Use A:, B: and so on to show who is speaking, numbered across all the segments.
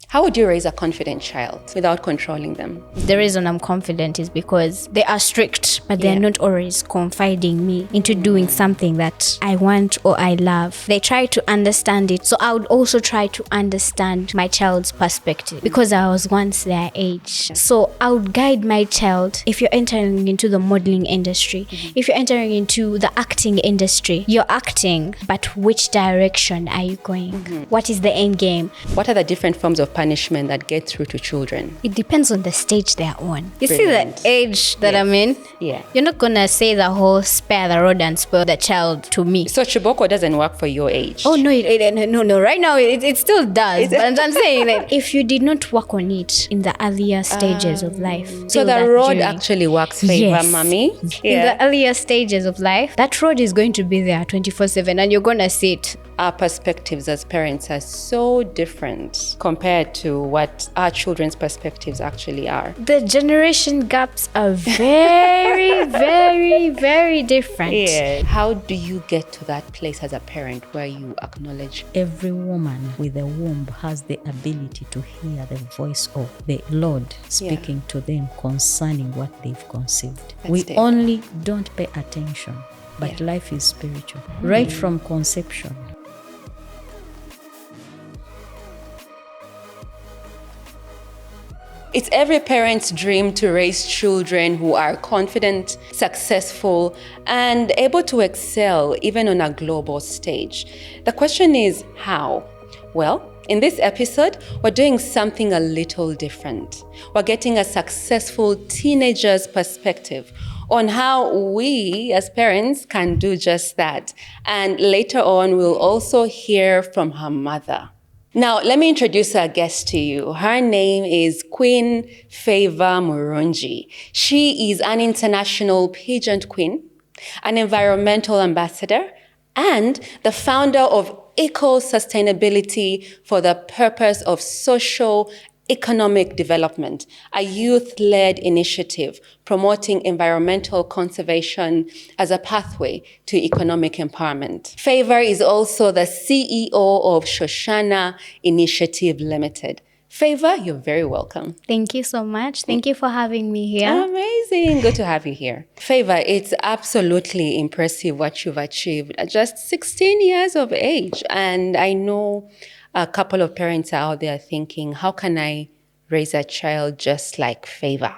A: How would you raise a confident child without controlling them?
B: The reason I'm confident is because they are strict, but they're not always confiding me into doing something that I want or I love. They try to understand it. So I would also try to understand my child's perspective because I was once their age. So I would guide my child. If you're entering into the modeling industry, if you're entering into the acting industry, you're acting, but which direction are you going? What is the end game?
A: What are the different forms of punishment that get through to children?
B: It depends on the stage they are on. You
A: Brilliant.
B: see the age that I'm in?
A: Yeah.
B: You're not gonna say the whole spare the rod and spare the child to me.
A: So Chiboko doesn't work for your age?
B: Oh no, no. Right now it still does. But I'm saying that if you did not work on it in the earlier stages of life,
A: So the road actually works, Favour, mommy?
B: In the earlier stages of life, that road is going to be there 24/7 and you're gonna see it.
A: Our perspectives as parents are so different compared to what our children's perspectives actually are.
B: The generation gaps are very, very, very different.
A: Yeah. How do you get to that place as a parent where you acknowledge?
C: Every woman with a womb has the ability to hear the voice of the Lord speaking to them concerning what they've conceived. We only don't pay attention, but life is spiritual. Right from conception.
A: It's every parent's dream to raise children who are confident, successful, and able to excel even on a global stage. The question is, how? Well, in this episode, we're doing something a little different. We're getting a successful teenager's perspective on how we as parents can do just that. And later on, we'll also hear from her mother. Now, let me introduce our guest to you. Her name is Queen Favour Murungi. She is an international pageant queen, an environmental ambassador, and the founder of Eco-Sustainability for the Purpose of Socio-Economic Development, a youth-led initiative promoting environmental conservation as a pathway to economic empowerment. Favour is also the CEO of Shoshana Initiative Limited. Favour, you're very welcome.
B: Thank you so much. Thank you for having me here.
A: Amazing. Good to have you here. Favour, it's absolutely impressive what you've achieved at just 16 years of age. And I know a couple of parents are out there thinking, how can I raise a child just like Favour?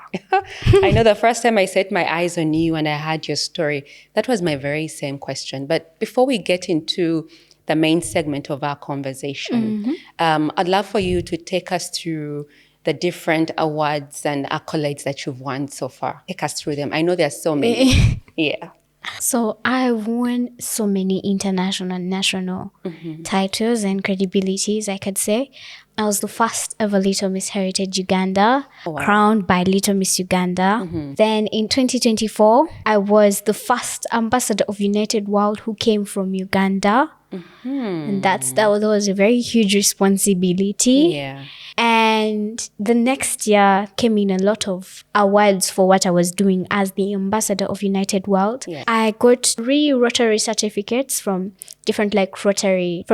A: I know the first time I set my eyes on you and I heard your story, that was my very same question. But before we get into the main segment of our conversation, I'd love for you to take us through the different awards and accolades that you've won so far. Take us through them. I know there's so many. Yeah.
B: So I've won so many international and national titles and credibilities, I could say. I was the first ever Little Miss Heritage Uganda, crowned by Little Miss Uganda. Then in 2024, I was the first ambassador of United World who came from Uganda. And that was a very huge responsibility.
A: Yeah.
B: And the next year came in a lot of awards for what I was doing as the ambassador of United World.
A: Yeah.
B: I got 3 Rotary certificates from different Rotary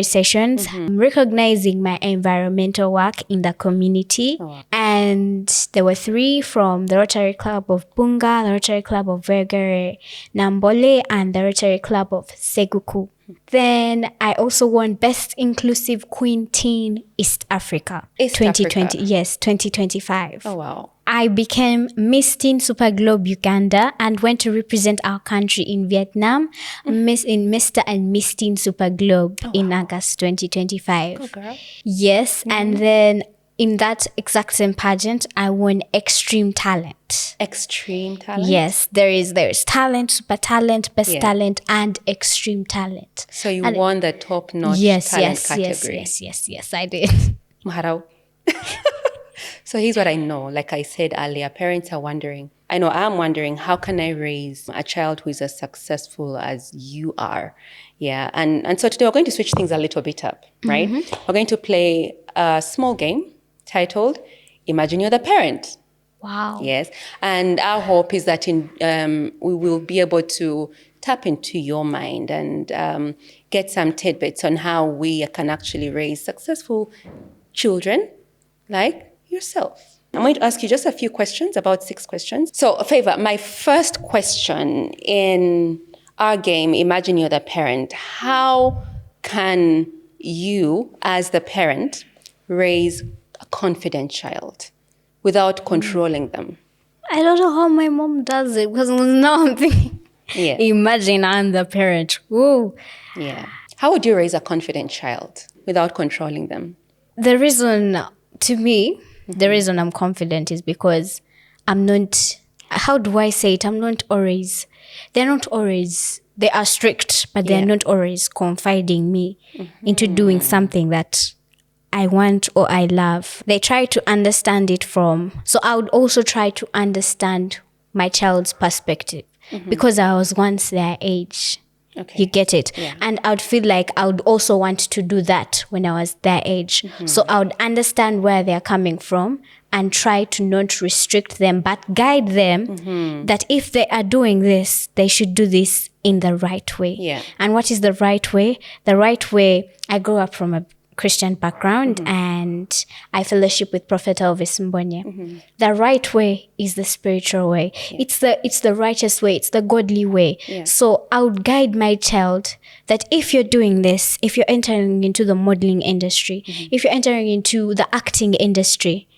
B: sessions, recognizing my environmental work in the community. And there were 3 from the Rotary Club of Bunga, the Rotary Club of Vergere Nambole, and the Rotary Club of Seguku. Then I also won Best Inclusive Queen Teen East Africa. 2020. Yes, 2025.
A: Oh, wow.
B: I became Miss Teen Super Globe Uganda and went to represent our country in Vietnam, Mr. and Miss Teen Super Globe in August 2025.
A: Good girl.
B: Yes, and then in that exact same pageant, I won Extreme Talent.
A: Extreme talent?
B: Yes, there is talent, super talent, best talent, and extreme talent.
A: So you won the top-notch talent category.
B: Yes, I did.
A: Maharau. So here's what I know. Like I said earlier, parents are wondering. I'm wondering, how can I raise a child who is as successful as you are? Yeah, and so today we're going to switch things a little bit up, right? We're going to play a small game titled Imagine You're the Parent.
B: Wow.
A: Yes. And our hope is that we will be able to tap into your mind and get some tidbits on how we can actually raise successful children like yourself. I'm going to ask you just a few questions, about 6 questions. So, Favour, my first question in our game, Imagine You're the Parent. How can you, as the parent, raise a confident child without controlling them?
B: I don't know how my mom does it, because now I'm thinking,
A: Yeah.
B: imagine I'm the parent. Woo.
A: Yeah. How would you raise a confident child without controlling them?
B: The reason, to me, the reason I'm confident is because I'm not, how do I say it? They're not always, they are strict, but they're not always confiding me into doing something that I want or I love. They try to understand it so I would also try to understand my child's perspective because I was once their age.
A: Okay.
B: You get it?
A: Yeah.
B: And I would feel like I would also want to do that when I was their age. So I would understand where they're coming from and try to not restrict them, but guide them that if they are doing this, they should do this in the right way.
A: Yeah.
B: And what is the right way? The right way, I grew up from a Christian background and I fellowship with Prophet Elvis Mbonye. The right way is the spiritual way. Yeah. It's the righteous way. It's the godly way. Yeah. So I would guide my child that if you're doing this, if you're entering into the modeling industry, if you're entering into the acting industry,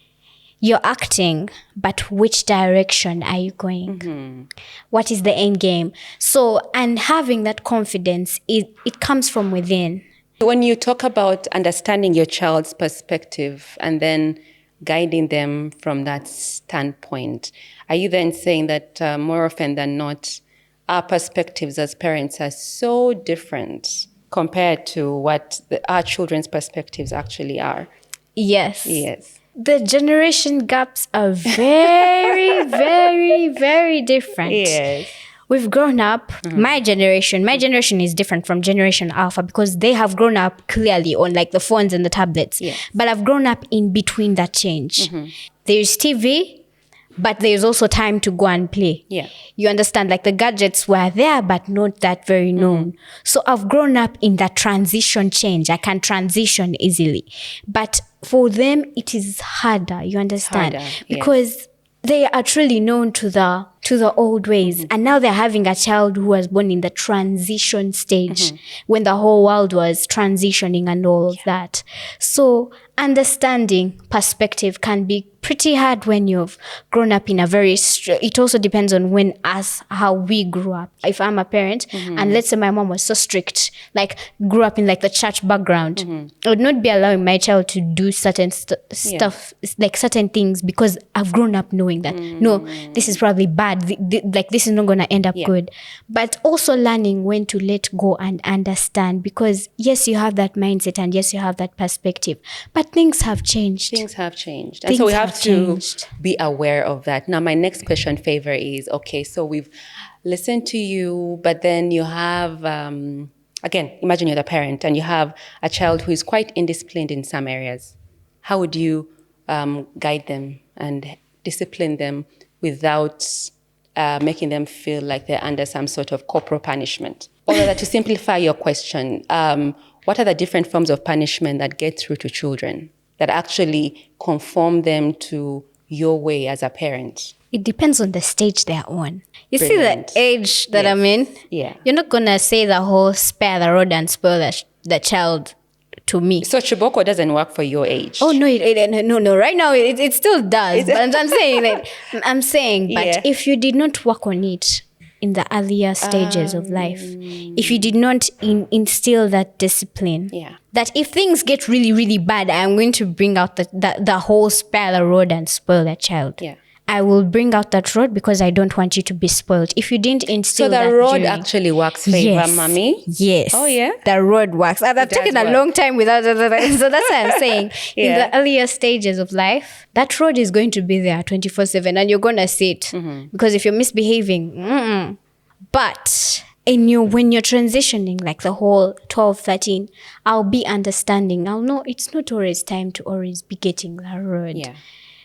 B: you're acting, but which direction are you going? What is the end game? So, and having that confidence, it comes from within.
A: When you talk about understanding your child's perspective and then guiding them from that standpoint, are you then saying that more often than not, our perspectives as parents are so different compared to what our children's perspectives actually are?
B: Yes.
A: Yes.
B: The generation gaps are very, very, very different.
A: Yes.
B: We've grown up, my generation is different from Generation Alpha because they have grown up clearly on like the phones and the tablets.
A: Yes.
B: But I've grown up in between that change. There's TV, but there's also time to go and play.
A: Yeah.
B: You understand, like the gadgets were there, but not that very known. So I've grown up in that transition change. I can transition easily. But for them, it is harder, you understand?
A: Harder, yes.
B: Because they are truly known to the old ways. And now they're having a child who was born in the transition stage when the whole world was transitioning and all of that. So understanding perspective can be pretty hard when you've grown up in a very it also depends on how we grew up. If I'm a parent and let's say my mom was so strict, like grew up in like the church background, I would not be allowing my child to do certain stuff, like certain things, because I've grown up knowing that no, this is probably bad, like this is not going to end up good. But also learning when to let go and understand, because yes, you have that mindset and yes, you have that perspective, but things have changed.
A: And so we have to be aware of that. Now, my next question, Favour, is, okay, so we've listened to you, but then you have, again, imagine you're the parent and you have a child who is quite indisciplined in some areas. How would you guide them and discipline them without making them feel like they're under some sort of corporal punishment? Or rather, to simplify your question, what are the different forms of punishment that get through to children that actually conform them to your way as a parent?
B: It depends on the stage they're on. You
A: Brilliant.
B: see the age that I'm in?
A: Yeah.
B: You're not going to say the whole spare the rod and spoil the child to me.
A: So Chiboko doesn't work for your age?
B: Oh, no, no. Right now, it still does. But I'm saying, but if you did not work on it in the earlier stages of life, if you did not instill that discipline, that if things get really, really bad, I'm going to bring out the whole spare the rod and spoil the child. Yeah. I will bring out that rod because I don't want you to be spoiled. If you didn't instill that,
A: so the rod actually works, Favour, mommy?
B: Yes.
A: Oh, yeah?
B: The rod works. I've taken a long time without so that's what I'm saying. In the earlier stages of life, that rod is going to be there 24/7 and you're going to see it. Because if you're misbehaving, but when you're transitioning, like the whole 12, 13, I'll be understanding. I'll know it's not always time to always be getting that rod. Yeah.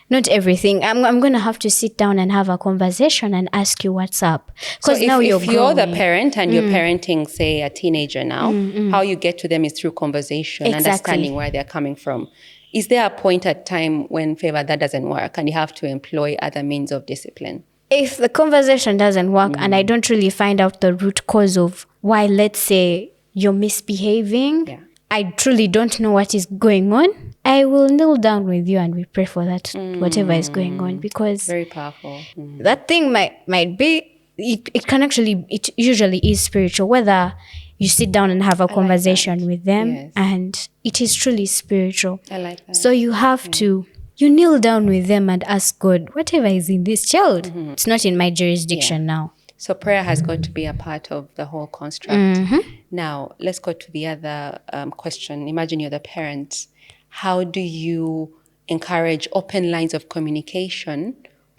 B: Not everything. I'm going to have to sit down and have a conversation and ask you what's up. Because now
A: if you're the parent and you're parenting, say, a teenager now, how you get to them is through conversation, understanding where they're coming from. Is there a point at time when Favour that doesn't work and you have to employ other means of discipline?
B: If the conversation doesn't work and I don't really find out the root cause of why, let's say, you're misbehaving, I truly don't know what is going on, I will kneel down with you and we pray for that, whatever is going on, because
A: very powerful.
B: That thing might be, it usually is spiritual, whether you sit down and have a conversation with them, and it is truly spiritual.
A: I like that.
B: So you have to, you kneel down with them and ask God, whatever is in this child, it's not in my jurisdiction now.
A: So prayer has got to be a part of the whole construct. Now, let's go to the other question. Imagine you're the parent. How do you encourage open lines of communication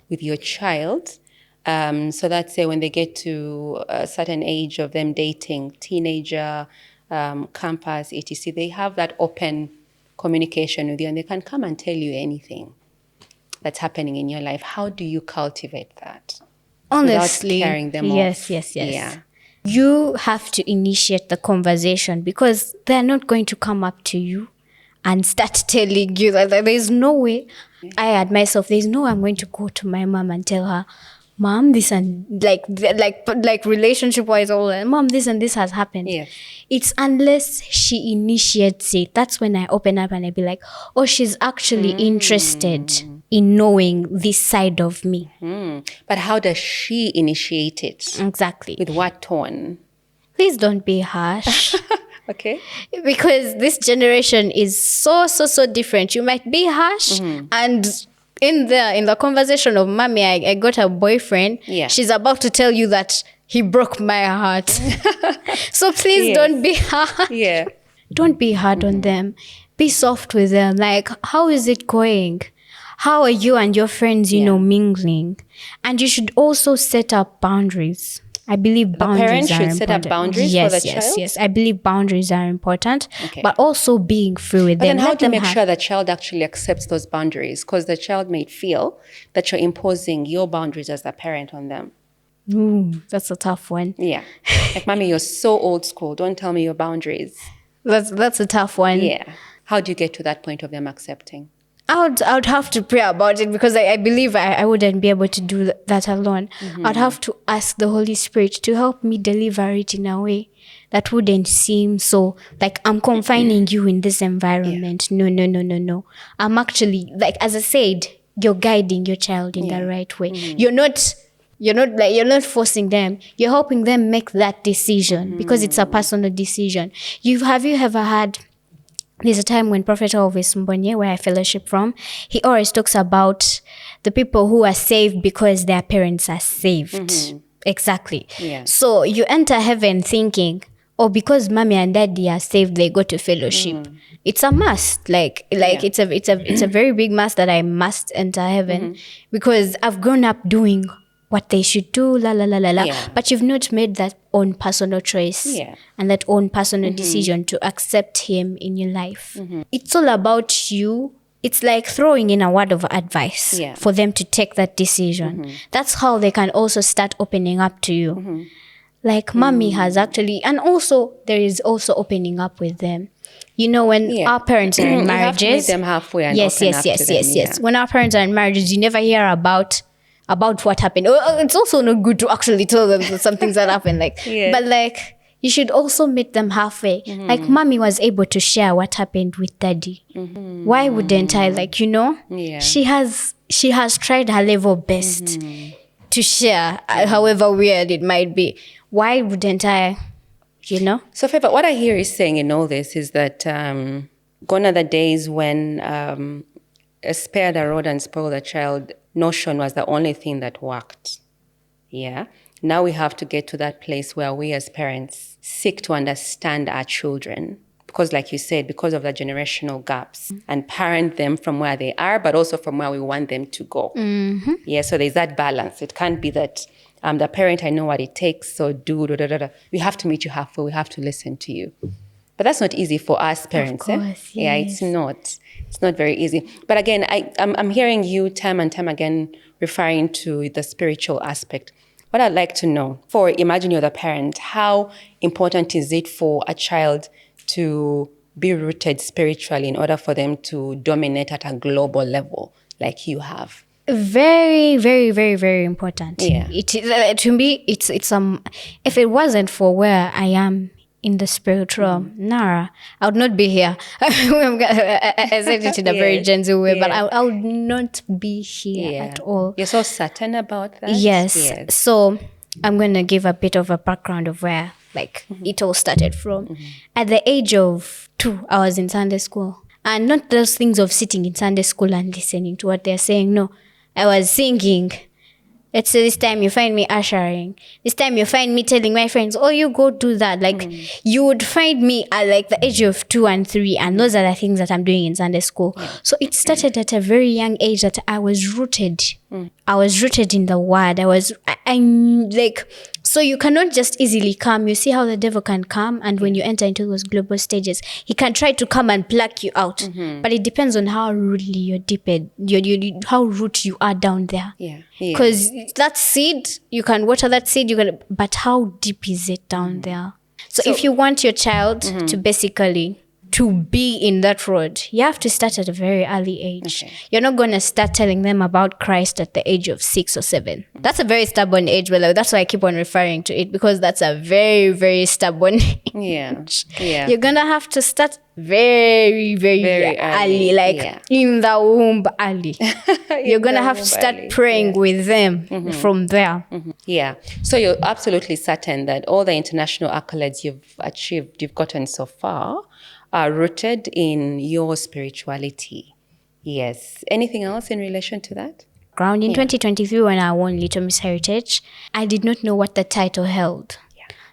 A: with your child? So that, say, when they get to a certain age of them dating, teenager, campus, etc., they have that open communication with you and they can come and tell you anything that's happening in your life. How do you cultivate that?
B: Honestly,
A: without carrying them
B: yes.
A: off? Yeah.
B: You have to initiate the conversation, because they're not going to come up to you and start telling you that there's no way. I at myself, there's no way I'm going to go to my mom and tell her, Mom, this and like relationship wise, all that, Mom, this and this has happened.
A: Yes.
B: It's unless she initiates it. That's when I open up and I be like, oh, she's actually interested in knowing this side of me.
A: But how does she initiate it?
B: Exactly.
A: With what tone? Please
B: don't be harsh.
A: Okay.
B: Because this generation is so different. You might be harsh and in the conversation of, Mommy, I got a boyfriend.
A: Yeah.
B: She's about to tell you that he broke my heart. So please don't be hard.
A: Yeah.
B: Don't be hard on them. Be soft with them. Like, how is it going? How are you and your friends, mingling? And you should also set up boundaries. I believe boundaries are important.
A: A parent should set up boundaries for the child?
B: Yes. I believe boundaries are important, but also being free with them.
A: But then how do you make sure the child actually accepts those boundaries? Because the child may feel that you're imposing your boundaries as a parent on them.
B: That's a tough one.
A: Yeah. Like, Mommy, you're so old school. Don't tell me your boundaries.
B: That's a tough one.
A: Yeah. How do you get to that point of them accepting?
B: I would have to pray about it, because I believe I wouldn't be able to do that alone. I'd have to ask the Holy Spirit to help me deliver it in a way that wouldn't seem so like I'm confining you in this environment. No. I'm actually, like, as I said, you're guiding your child in the right way. You're not forcing them. You're helping them make that decision, because it's a personal decision. Have you ever had, there's a time when Prophet Elvis Mbonye, where I fellowship from, he always talks about the people who are saved because their parents are saved. Exactly.
A: Yeah.
B: So you enter heaven thinking, oh, because mommy and daddy are saved, they go to fellowship. It's a must. It's a very big must that I must enter heaven, because I've grown up doing what they should do,
A: Yeah.
B: But you've not made that own personal choice and that own personal decision to accept him in your life. It's all about you. It's like throwing in a word of advice for them to take that decision. That's how they can also start opening up to you. Like, mommy has actually, and also there is also opening up with them. When our parents are in marriages,
A: you have to meet them halfway and open up to them.
B: Yes. When our parents are in marriages, you never hear about what happened. It's also not good to actually tell them some things that happened. But you should also meet them halfway. Like, mommy was able to share what happened with daddy. Why wouldn't I? She has tried her level best to share, however weird it might be. Why wouldn't I?
A: So, Favour, what I hear you saying in all this is that gone are the days when spare the rod and spoil the child notion was the only thing that worked. Yeah. Now we have to get to that place where we as parents seek to understand our children, because, like you said, because of the generational gaps, and parent them from where they are, but also from where we want them to go. Yeah. So there's that balance. It can't be that I'm the parent, I know what it takes, so do. We have to meet you halfway. We have to listen to you. But that's not easy for us parents.
B: Of course,
A: Yeah, it's not. It's not very easy. But again, I'm hearing you time and time again referring to the spiritual aspect. What I'd like to know, imagine you're the parent, how important is it for a child to be rooted spiritually in order for them to dominate at a global level like you have?
B: Very, very, very, very important.
A: Yeah.
B: It is to me. It's if it wasn't for where I am in the spiritual, I would not be here. I said it in a very gentle way, but I would not be here at all.
A: You're so certain about that?
B: Yes. So I'm going to give a bit of a background of where it all started from. At the age of 2, I was in Sunday school. And not those things of sitting in Sunday school and listening to what they're saying. No, I was singing. Let's say this time you find me ushering. This time you find me telling my friends, oh, you go do that. You would find me at the age of 2 and 3. And those are the things that I'm doing in Sunday school. So it started at a very young age that I was rooted. I was rooted in the word. So you cannot just easily come. You see how the devil can come, and when you enter into those global stages, he can try to come and pluck you out. But it depends on how rudely you're deep, how root you are down there. Because that seed, you can water that seed, but how deep is it down there? So if you want your child to basically to be in that road, you have to start at a very early age. You're not going to start telling them about Christ at the age of 6 or 7. That's a very stubborn age, but that's why I keep on referring to it, because that's a very, very stubborn age. You're going to have to start very, very, very early, in the womb early. You're going to have to start praying with them from there.
A: So you're absolutely certain that all the international accolades you've achieved, you've gotten so far, are rooted in your spirituality. Yes. Anything else in relation to that?
B: In 2023, when I won Little Miss Heritage, I did not know what the title held.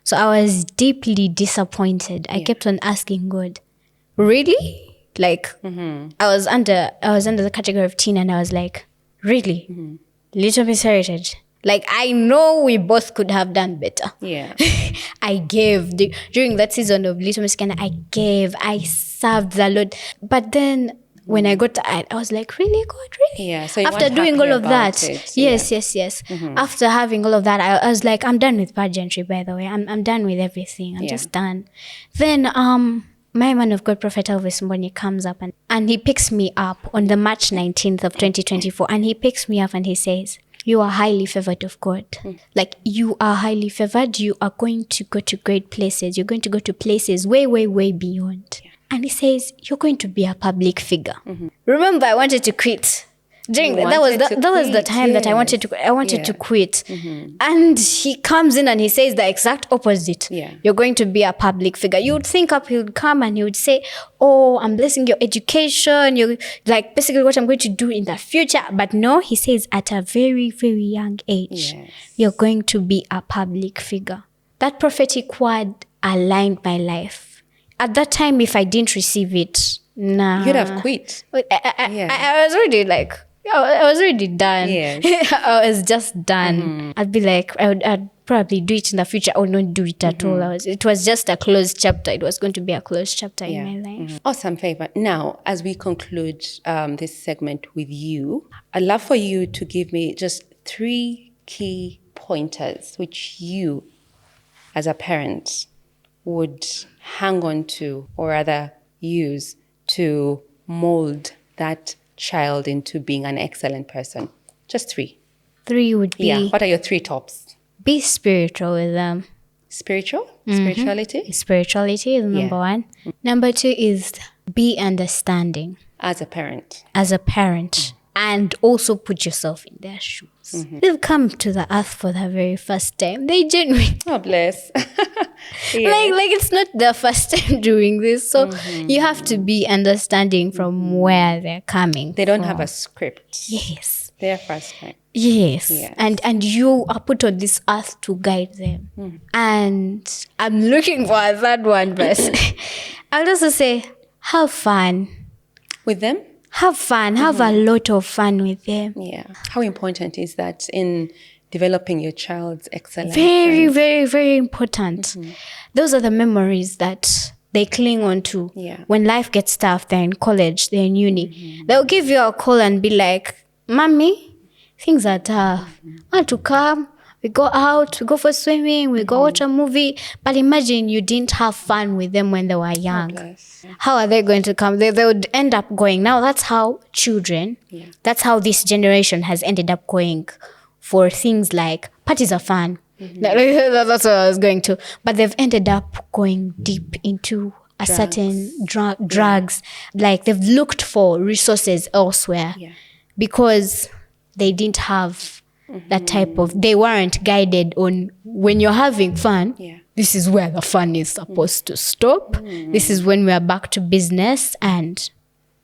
B: So I was deeply disappointed. I kept on asking God, really? I was under the category of teen, and I was like, really? Little Miss Heritage? I know we both could have done better. I gave. During that season of Little Miss Ghana, I gave. I served the Lord. But then when I got to it, I was like, really, God, really?
A: So you
B: after doing all of that, yes. After having all of that, I was like, I'm done with pageantry, by the way. I'm done with everything. I'm just done. Then my man of God, Prophet Elvis Mbonye, comes up and he picks me up on the March 19th of 2024. And he picks me up and he says, you are highly favored of God. You are highly favored. You are going to go to great places. You're going to go to places way, way, way beyond. And he says, you're going to be a public figure. Remember, I wanted to quit. That was the time that I wanted to quit. And he comes in and he says the exact opposite. You're going to be a public figure. You would think he would come and he would say, oh, I'm blessing your education. You're basically what I'm going to do in the future. But no, he says at a very, very young age, you're going to be a public figure. That prophetic word aligned my life. At that time, if I didn't receive it,
A: you'd have quit.
B: I was already I was already done. I was just done. I'd be like, I'd probably do it in the future or not do it at all. It was just a closed chapter. It was going to be a closed chapter in my life.
A: Awesome, Favour. Now, as we conclude this segment with you, I'd love for you to give me just 3 key pointers which you, as a parent, would hang on to or rather use to mold that child into being an excellent person. Just 3.
B: 3 would be...
A: What are your 3 tops?
B: Be spiritual with them.
A: Spirituality?
B: Spirituality is number 1. Number 2 is be understanding.
A: As a parent.
B: And also put yourself in their shoes. They've come to the earth for the very first time. They genuinely...
A: Oh, bless.
B: It's not their first time doing this. So you have to be understanding from where they're coming.
A: They don't have a script.
B: Yes.
A: Their first time.
B: Yes. And you are put on this earth to guide them. And I'm looking for a 3rd one, but I'll also say, have fun.
A: With them?
B: Have fun. Have a lot of fun with them.
A: How important is that in developing your child's excellence?
B: Very, very, very important. Those are the memories that they cling on to. When life gets tough, they're in college, they're in uni. They'll give you a call and be like, Mommy, things are tough. I want to come. We go out, we go for swimming, we go watch a movie. But imagine you didn't have fun with them when they were young. How are they going to come? They would end up going. Now that's how children, that's how this generation has ended up going for things like parties are fun. That's what I was going to. But they've ended up going deep into a certain drugs. Like they've looked for resources elsewhere because they didn't have that type of, they weren't guided on when you're having fun. This is where the fun is supposed to stop. This is when we are back to business. And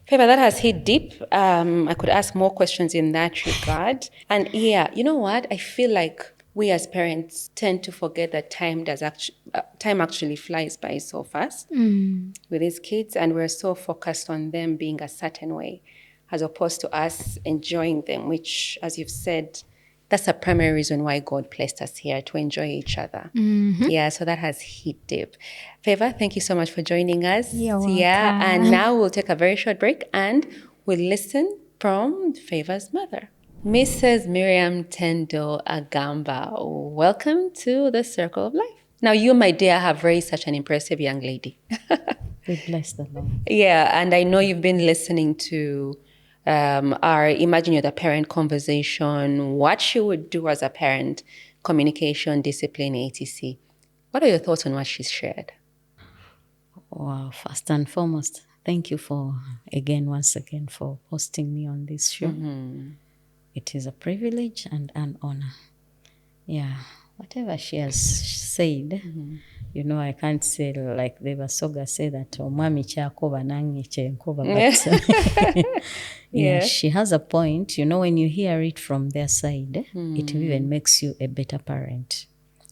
A: Favour, that has hit deep. I could ask more questions in that regard. And yeah, you know what? I feel like we as parents tend to forget that time actually flies by so fast with these kids, and we're so focused on them being a certain way as opposed to us enjoying them, which, as you've said, that's a primary reason why God placed us here, to enjoy each other. Yeah, so that has hit deep. Favour, thank you so much for joining us.
B: You're welcome.
A: Yeah, and now we'll take a very short break and we'll listen from Favour's mother. Mrs. Miriam Tendo Agamba, welcome to the Circle of Life. Now, you, my dear, have raised such an impressive young lady.
C: We bless the Lord.
A: Yeah, and I know you've been listening to our Imagine You're the Parent conversation, what she would do as a parent, communication, discipline, etc. What are your thoughts on what she's shared?
C: Wow, first and foremost, thank you once again for hosting me on this show. It is a privilege and an honor. Yeah, whatever she has said, you know, I can't say like the Basoga say that omwami kyakoba nange kyenkoba, but yeah, she has a point. You know, when you hear it from their side, it even makes you a better parent,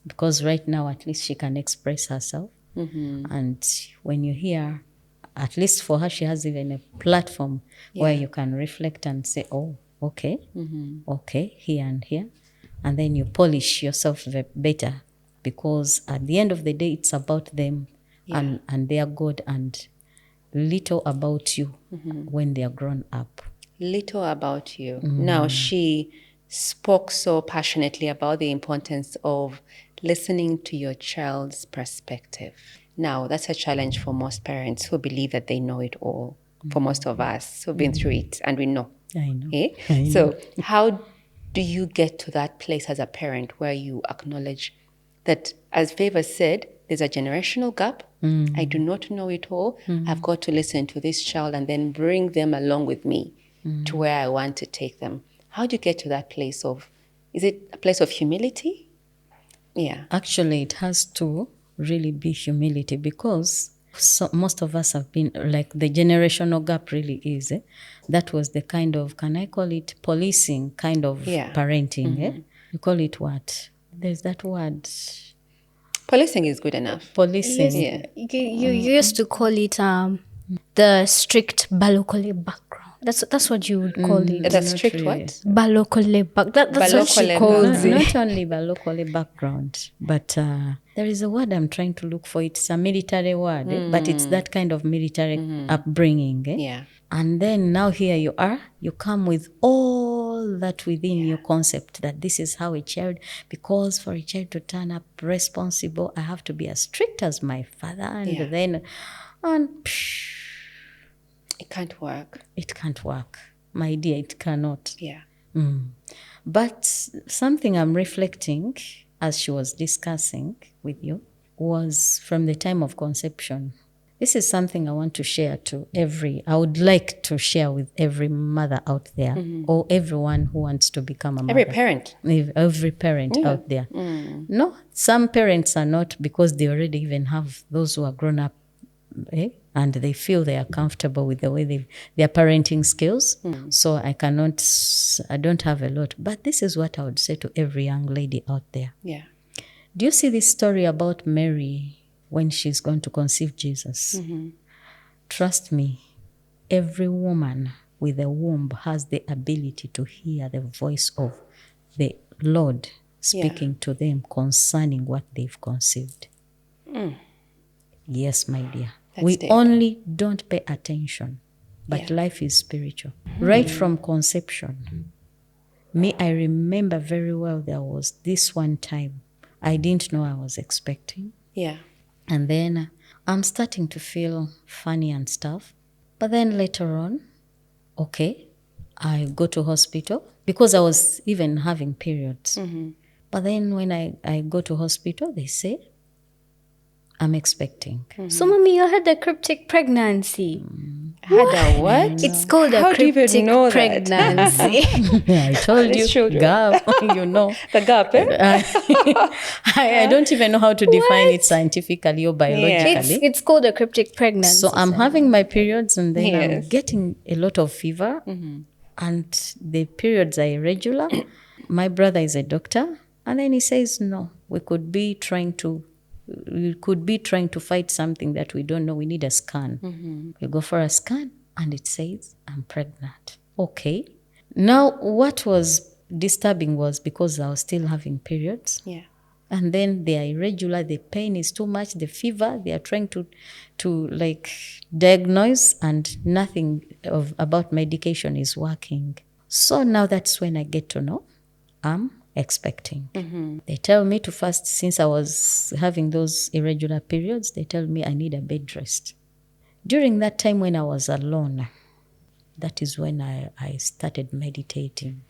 C: because right now at least she can express herself, and when you hear, at least for her, she has even a platform where you can reflect and say, oh, okay, okay, here and here. And then you polish yourself better, because at the end of the day, it's about them and their God, and little about you when they are grown up.
A: Little about you. Now, she spoke so passionately about the importance of listening to your child's perspective. Now, that's a challenge for most parents who believe that they know it all. For most of us who've been through it, and we know.
C: I know.
A: Eh?
C: I know.
A: So how do you get to that place as a parent where you acknowledge that, as Favour said, there's a generational gap. I do not know it all. I've got to listen to this child and then bring them along with me to where I want to take them. How do you get to that place of, is it a place of humility? Yeah.
C: Actually, it has to really be humility, because most of us have been, like, the generational gap really is. That was the kind of, can I call it policing kind of parenting? You call it what? There's that word.
A: Policing is good enough.
C: Policing.
B: you used to call it the strict balokole background. That's what you would call it.
A: The strict
C: really.
A: what?
B: Balokole back. That's what she calls it.
C: Not only balokole background, but there is a word I'm trying to look for. It's a military word, but it's that kind of military upbringing.
A: Yeah.
C: And then now here you are, you come with all that within your concept, that this is how a child, because for a child to turn up responsible, I have to be as strict as my father. And then,
A: it can't work.
C: It can't work. My dear, it cannot.
A: Yeah.
C: But something I'm reflecting as she was discussing with you was from the time of conception. This is something I want to share I would like to share with every mother out there, or everyone who wants to become a mother.
A: Every parent.
C: Every parent out there. No, some parents are not, because they already even have those who are grown up, and they feel they are comfortable with the way their parenting skills. So I don't have a lot. But this is what I would say to every young lady out there.
A: Yeah.
C: Do you see this story about Mary when she's going to conceive Jesus? Trust me, every woman with a womb has the ability to hear the voice of the Lord speaking to them concerning what they've conceived. Yes, my dear. We only don't pay attention, but life is spiritual. Right from conception, Me, I remember very well there was this one time I didn't know I was expecting.
A: Yeah.
C: And then I'm starting to feel funny and stuff. But then later on, okay, I go to hospital because I was even having periods.
A: Mm-hmm.
C: But then when I go to hospital, they say, I'm expecting.
A: Mm-hmm.
B: So, mommy, you had a cryptic pregnancy.
A: Had a what?
B: It's called
A: How
B: a
A: do you even
B: cryptic
A: know that?
B: pregnancy.
C: Yeah, I told you,
A: These children.
C: girl, you know.
A: The gap, eh?
C: I don't even know how to define it scientifically or biologically.
B: It's called a cryptic pregnancy.
C: So I'm having my periods and then
A: Yes.
C: I'm getting a lot of fever and the periods are irregular. My brother is a doctor and then he says, no, we could be trying to fight something that we don't know. We need a scan. You go for a scan and it says, I'm pregnant. Okay. Now, what was disturbing was because I was still having periods.
A: Yeah.
C: And then they are irregular, the pain is too much, the fever, they are trying to like diagnose and nothing about medication is working. So now that's when I get to know I'm expecting. They tell me to fast, since I was having those irregular periods, they tell me I need a bed rest. During that time when I was alone, that is when I started meditating.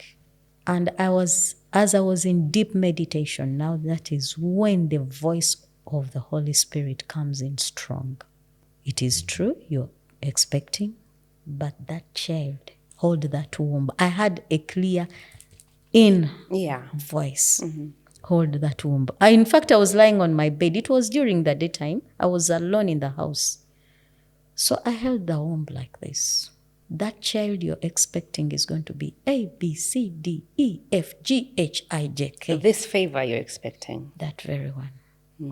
C: And as I was in deep meditation, now that is when the voice of the Holy Spirit comes in strong. It is true, you're expecting, but that child, hold that womb. I had a clear voice. Hold that womb. In fact, I was lying on my bed. It was during the daytime. I was alone in the house. So I held the womb like this. That child you're expecting is going to be A, B, C, D, E, F, G, H, I, J, K.
A: This favor you're expecting.
C: That very one.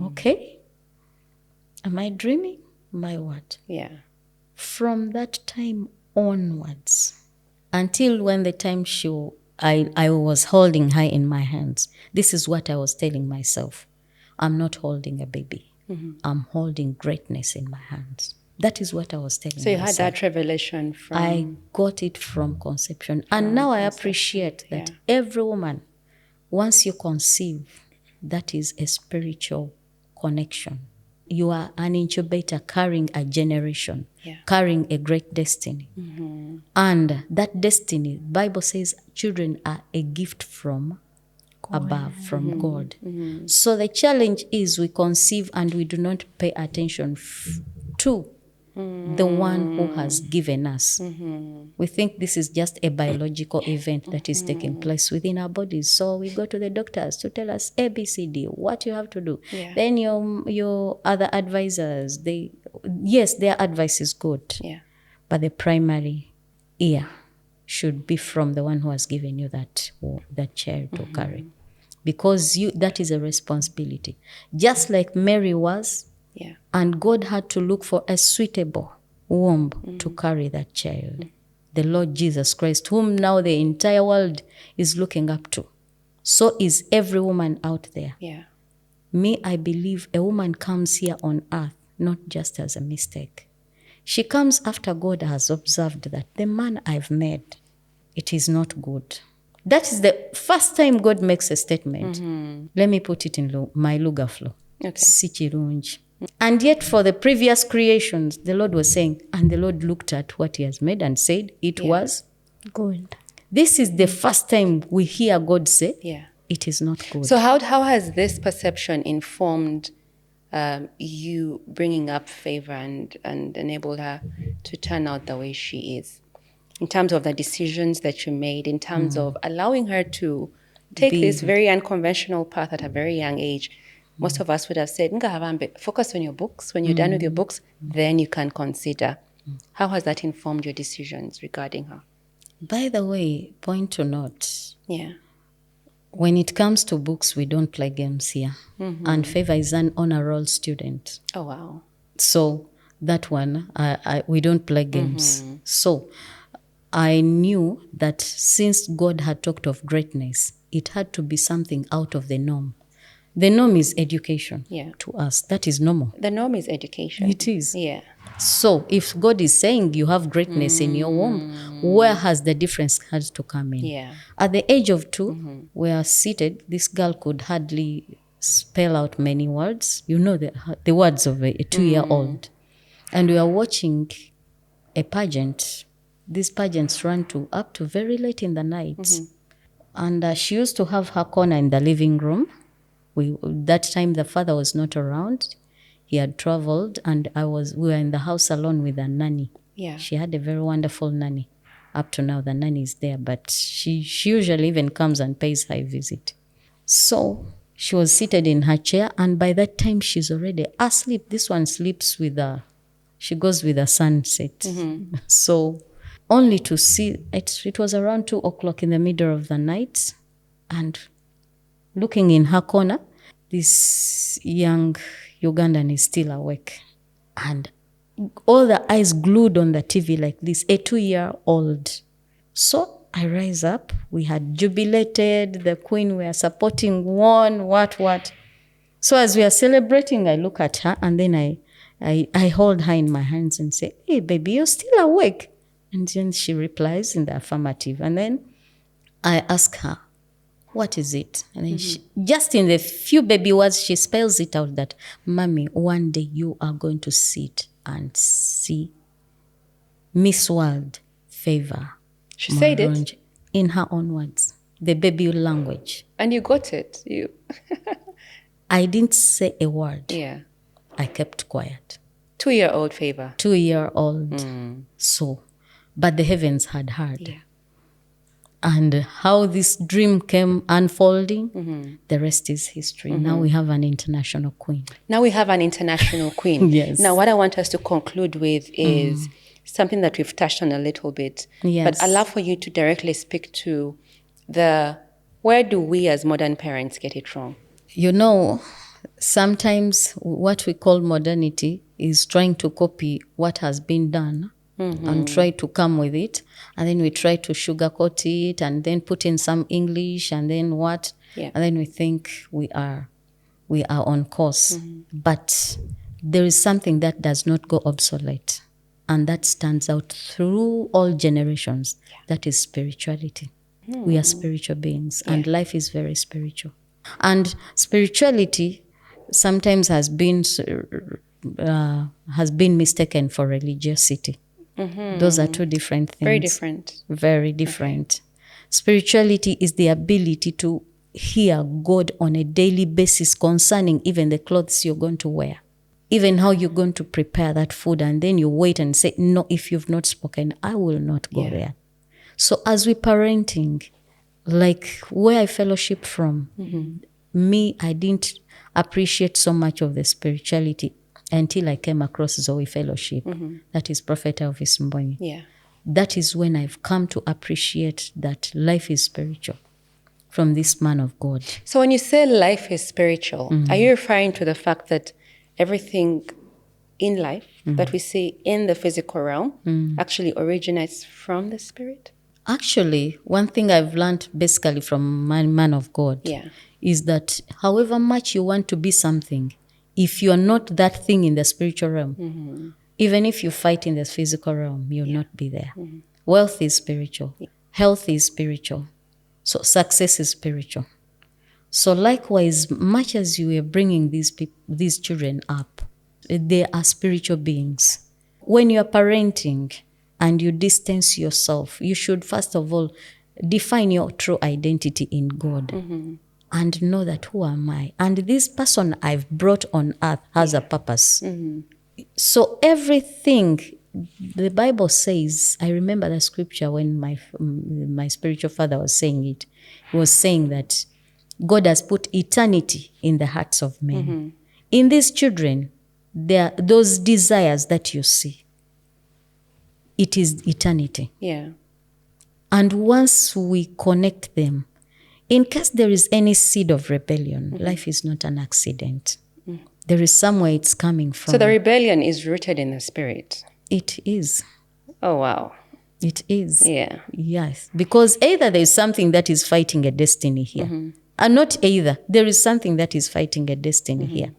C: Okay? Am I dreaming? My what?
A: Yeah.
C: From that time onwards, until when the time I was holding her in my hands, this is what I was telling myself. I'm not holding a baby. I'm holding greatness in my hands. That is what I was telling myself.
A: So you had that revelation from...
C: I got it from conception. And now I appreciate that every woman, once you conceive, that is a spiritual connection. You are an incubator carrying a generation, carrying a great destiny. And that destiny, Bible says children are a gift from above, from God. So the challenge is we conceive and we do not pay attention to the one who has given us. We think this is just a biological event that is taking place within our bodies. So we go to the doctors to tell us A, B, C, D, what you have to do. Then your other advisors, their advice is good. But the primary ear should be from the one who has given you that child to carry. Because that is a responsibility. Just like Mary was, and God had to look for a suitable womb to carry that child. The Lord Jesus Christ, whom now the entire world is looking up to. So is every woman out there. Me, I believe a woman comes here on earth not just as a mistake. She comes after God has observed that the man I've made, it is not good. That is the first time God makes a statement. Let me put it in my Luga flow. Sichirunji. And yet for the previous creations, the Lord was saying, and the Lord looked at what he has made and said, it was
B: good.
C: This is the first time we hear God say, it is not good.
A: So how has this perception informed you bringing up Favour and enabled her to turn out the way she is? In terms of the decisions that you made, in terms of allowing her to take this very unconventional path at a very young age. Most of us would have said, focus on your books. When you're done with your books, then you can consider. How has that informed your decisions regarding her?
C: By the way, point to note. When it comes to books, we don't play games here. And Favour is an honor roll student.
A: Oh, wow.
C: So that one, we don't play games. So I knew that since God had talked of greatness, it had to be something out of the norm. The norm is education to us. That is normal.
A: The norm is education.
C: It is. So if God is saying you have greatness in your womb, where has the difference had to come in?
A: Yeah.
C: At the age of 2, we are seated. This girl could hardly spell out many words. You know the words of a 2-year-old. And we are watching a pageant. These pageants run up to very late in the night. And she used to have her corner in the living room. That time the father was not around. He had traveled, and we were in the house alone with a nanny.
A: Yeah.
C: She had a very wonderful nanny. Up to now, the nanny is there, but she usually even comes and pays her a visit. So she was seated in her chair, and by that time, she's already asleep. This one sleeps she goes with the sunset. So only to see, it was around 2 o'clock in the middle of the night, and looking in her corner, this young Ugandan is still awake. And all the eyes glued on the TV like this, a 2-year-old. So I rise up. We had jubilated. The queen we are supporting won, what. So as we are celebrating, I look at her, and then I hold her in my hands and say, "Hey, baby, you're still awake?" And then she replies in the affirmative. And then I ask her, "What is it?" And then she, just in the few baby words, she spells it out that, "Mommy, one day you are going to sit and see Miss World Favour."
A: She said it
C: Murungi, in her own words, the baby language.
A: and you got it.
C: I didn't say a word.
A: Yeah.
C: I kept quiet.
A: 2-year-old Favour.
C: 2-year-old. So, but the heavens had heard.
A: Yeah.
C: And how this dream came unfolding, the rest is history. Now we have an international queen.
A: Now we have an international queen.
C: Yes.
A: Now what I want us to conclude with is something that we've touched on a little bit.
C: Yes.
A: But I'd love for you to directly speak to where do we as modern parents get it wrong?
C: You know, sometimes what we call modernity is trying to copy what has been done and try to come with it. And then we try to sugarcoat it and then put in some English and then what?
A: Yeah.
C: And then we think we are on course. But there is something that does not go obsolete. And that stands out through all generations. That is spirituality. We are spiritual beings, and life is very spiritual. And spirituality sometimes has been mistaken for religiosity. Those are two different things.
A: Very different.
C: Very different. Spirituality is the ability to hear God on a daily basis concerning even the clothes you're going to wear, even how you're going to prepare that food, and then you wait and say, "No, if you've not spoken, I will not go there." So as we parenting, like where I fellowship from, me, I didn't appreciate so much of the spirituality until I came across Zoe Fellowship. That is Prophet Elvis Mbonye.
A: Yeah.
C: That is when I've come to appreciate that life is spiritual from this man of God.
A: So when you say life is spiritual, are you referring to the fact that everything in life that we see in the physical realm actually originates from the spirit?
C: Actually, one thing I've learned basically from my man of God is that however much you want to be something, if you are not that thing in the spiritual realm, even if you fight in the physical realm, you'll not be there. Wealth is spiritual. Health is spiritual. So success is spiritual. So likewise, much as you are bringing these children up, they are spiritual beings. When you are parenting and you distance yourself, you should first of all define your true identity in God and know that who am I? And this person I've brought on earth has a purpose. So everything the Bible says, I remember the scripture when my spiritual father was saying it. He was saying that God has put eternity in the hearts of men. In these children, there are those desires that you see. It is eternity.
A: Yeah.
C: And once we connect them, in case there is any seed of rebellion, life is not an accident. There is somewhere it's coming from.
A: So the rebellion is rooted in the spirit.
C: It is.
A: Oh, wow.
C: It is.
A: Yeah.
C: Yes. Because either there is something that is fighting a destiny here. And not either. There is something that is fighting a destiny here.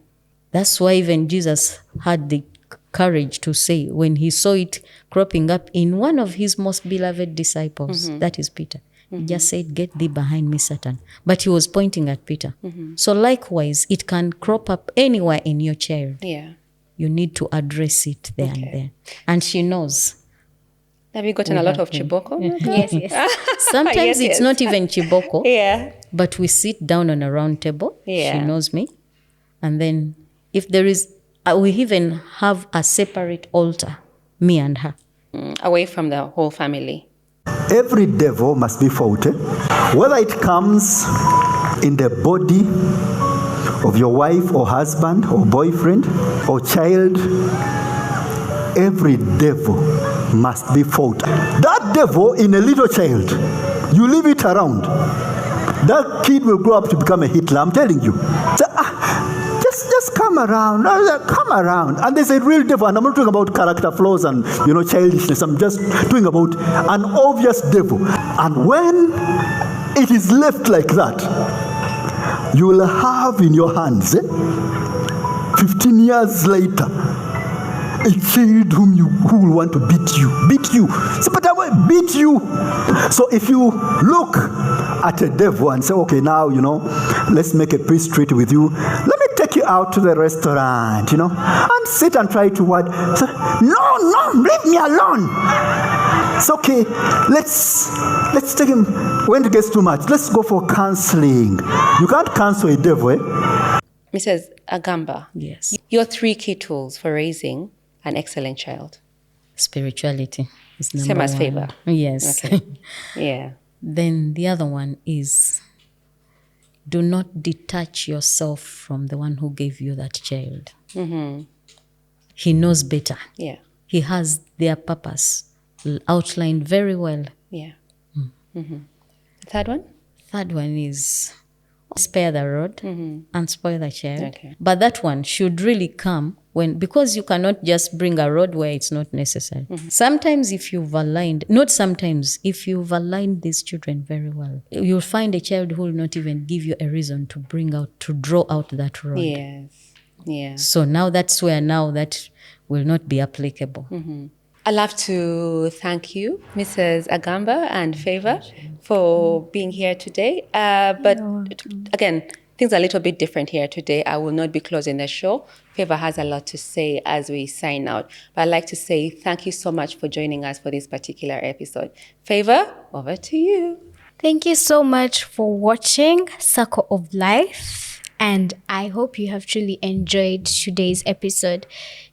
C: That's why even Jesus had the courage to say, when he saw it cropping up in one of his most beloved disciples, that is Peter, he just said, "Get thee behind me, Satan." But he was pointing at Peter. So likewise, it can crop up anywhere in your child.
A: Yeah.
C: You need to address it there and there. And she knows.
A: Have you gotten a lot of chiboko?
B: Yes.
C: Sometimes it's not even chiboko.
A: Yeah.
C: But we sit down on a round table.
A: Yeah.
C: She knows me. And then if there is, we even have a separate altar, me and her.
A: Away from the whole family.
D: Every devil must be fought, whether it comes in the body of your wife or husband or boyfriend or child. Every devil must be fought. That devil in a little child, you leave it around, that kid will grow up to become a Hitler, I'm telling you. So, just come around, come around. And there's a real devil, and I'm not talking about character flaws and childishness. I'm just talking about an obvious devil. And when it is left like that, you will have in your hands, 15 years later, a child who will want to beat you. So, but I will beat you. So if you look at a devil and say, okay, now, let's make a peace treaty with you. Let me take you out to the restaurant, and sit and try to what? So, no, leave me alone. It's okay. Let's take him. When it gets too much, let's go for counseling. You can't counsel a devil,
A: Mrs. Agamba.
C: Yes.
A: Your 3 key tools for raising an excellent child.
C: Spirituality is number
A: Same as
C: one.
A: Favour.
C: Yes.
A: Okay. Yeah.
C: Then the other one is, do not detach yourself from the one who gave you that child. He knows better.
A: Yeah.
C: He has their purpose outlined very well.
A: Yeah. Third one?
C: Third one is, spare the rod and spoil the child.
A: Okay.
C: But that one should really come because you cannot just bring a rod where it's not necessary. Sometimes if you've aligned these children very well, you'll find a child who will not even give you a reason to draw out that rod.
A: Yes. Yeah.
C: So now that's where that will not be applicable.
A: I'd love to thank you, Mrs. Agamba and Favour, for being here today. But again, things are a little bit different here today. I will not be closing the show. Favour has a lot to say as we sign out. But I'd like to say thank you so much for joining us for this particular episode. Favour, over to you.
B: Thank you so much for watching Circle of Life. And I hope you have truly enjoyed today's episode.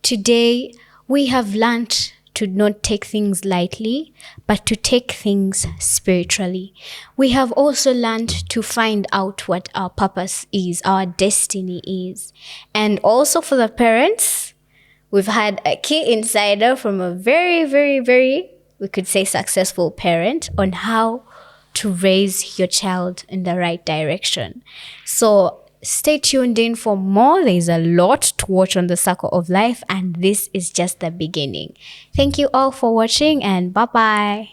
B: Today, we have learned to not take things lightly, but to take things spiritually. We have also learned to find out what our purpose is, our destiny is. And also for the parents, we've had a key insider from a very, very, very, we could say, successful parent on how to raise your child in the right direction. So stay tuned in for more. There's a lot to watch on the Circle of Life, and this is just the beginning. Thank you all for watching, and bye-bye.